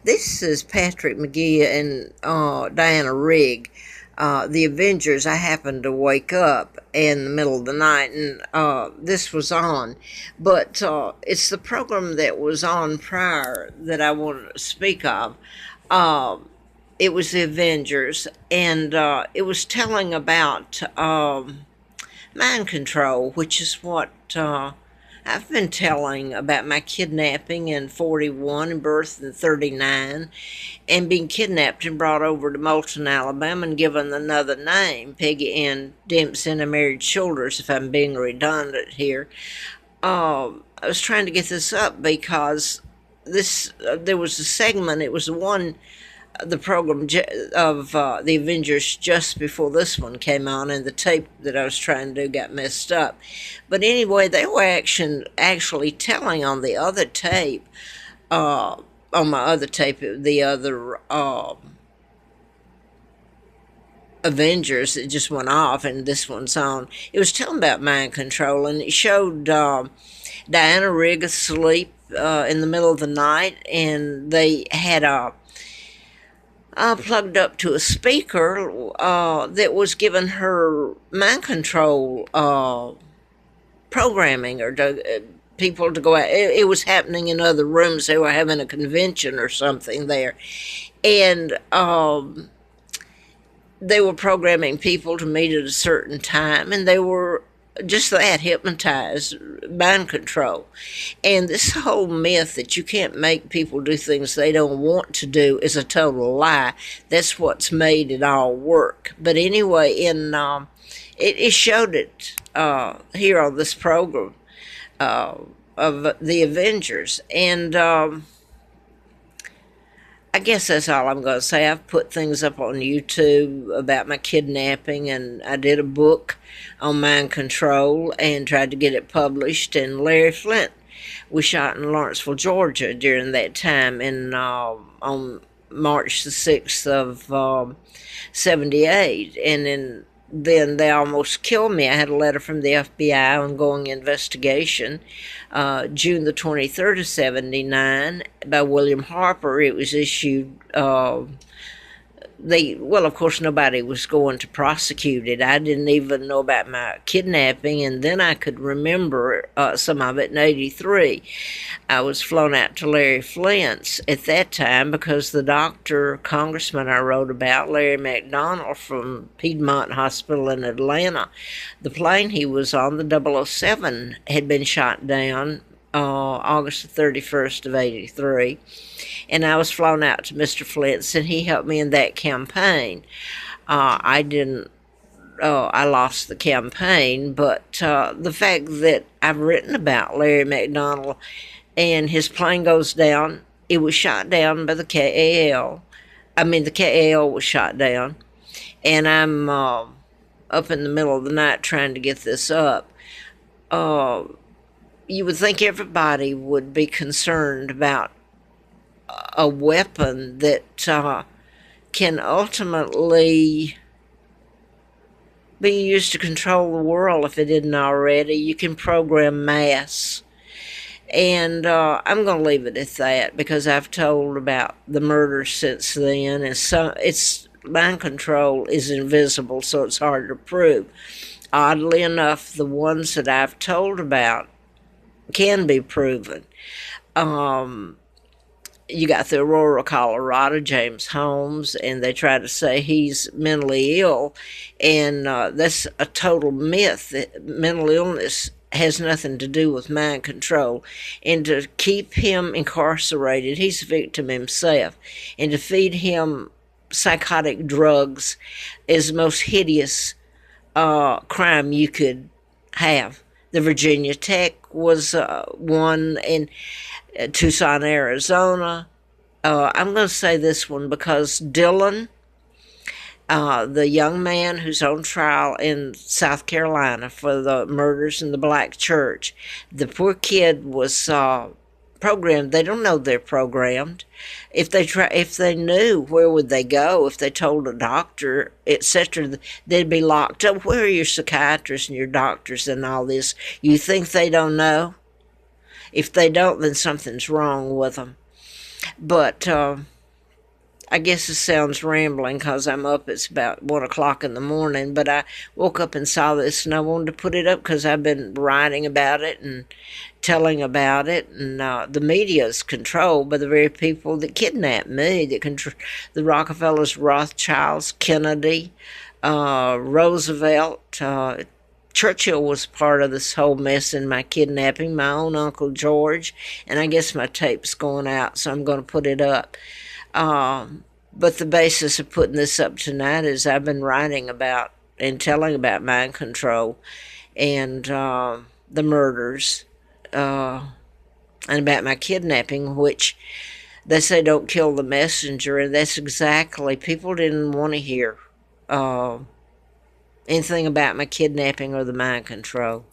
This is Patrick McGee and Diana Rigg. The Avengers, I happened to wake up in the middle of the night and this was on. But it's the program that was on prior that I want to speak of. Uh, it was the Avengers, and it was telling about mind control, which is what I've been telling about my kidnapping in 41 and birth in 39 and being kidnapped and brought over to Moulton, Alabama and given another name, Peggy Ann Dempsey, and I married Shoulders, if I'm being redundant here. I was trying to get this up because there was a segment, it was the one the program of the Avengers just before this one came on, and the tape that I was trying to do got messed up. But anyway, they were actually telling on the other tape, on my other tape, the other Avengers that just went off, and this one's on. It was telling about mind control, and it showed Diana Rigg asleep in the middle of the night, and they had a plugged up to a speaker that was giving her mind control programming or people to go out. It was happening in other rooms. They were having a convention or something there. And they were programming people to meet at a certain time, and they were just that, hypnotized, mind control. And this whole myth that you can't make people do things they don't want to do is a total lie. That's what's made it all work. But anyway, it showed it here on this program of the Avengers. And I guess that's all I'm going to say. I've put things up on YouTube about my kidnapping, and I did a book on mind control and tried to get it published. And Larry Flynt was shot in Lawrenceville, Georgia during that time on March the 6th of 78. And then they almost killed me. I had a letter from the FBI ongoing investigation, June the 23rd of 79, by William Harper. It was issued, of course, nobody was going to prosecute it. I didn't even know about my kidnapping, and then I could remember some of it in 83. I was flown out to Larry Flynt's at that time because the congressman I wrote about, Larry McDonald from Piedmont Hospital in Atlanta, the plane he was on, the 007, had been shot down August the 31st of 83. And I was flown out to Mr. Flynt's, and he helped me in that campaign. I lost the campaign, but the fact that I've written about Larry McDonald and his plane goes down, it was shot down by the KAL. The KAL was shot down, and I'm up in the middle of the night trying to get this up. You would think everybody would be concerned about a weapon that can ultimately be used to control the world if it didn't already. You can program mass. And I'm going to leave it at that because I've told about the murders since then. And mind control is invisible, so it's hard to prove. Oddly enough, the ones that I've told about can be proven. You got the Aurora, Colorado, James Holmes, and they try to say he's mentally ill, and that's a total myth. Mental illness has nothing to do with mind control, and to keep him incarcerated, he's a victim himself, and to feed him psychotic drugs is the most hideous crime you could have. The Virginia Tech was one in Tucson, Arizona. I'm going to say this one because Dylan, the young man who's on trial in South Carolina for the murders in the black church, the poor kid was programmed. They don't know they're programmed. If they knew, where would they go? If they told a doctor, etc., they'd be locked up. Where are your psychiatrists and your doctors and all this? You think they don't know? If they don't, then something's wrong with them. But I guess it sounds rambling because I'm up. It's about 1 o'clock in the morning. But I woke up and saw this, and I wanted to put it up because I've been writing about it and telling about it. And the media is controlled by the very people that kidnapped me, that the Rockefellers, Rothschilds, Kennedy, Roosevelt. Churchill was part of this whole mess in my kidnapping, my own Uncle George, and I guess my tape's going out, so I'm going to put it up. But the basis of putting this up tonight is I've been writing about and telling about mind control and the murders and about my kidnapping, which they say don't kill the messenger, and that's exactly, people didn't want to hear anything about my kidnapping or the mind control.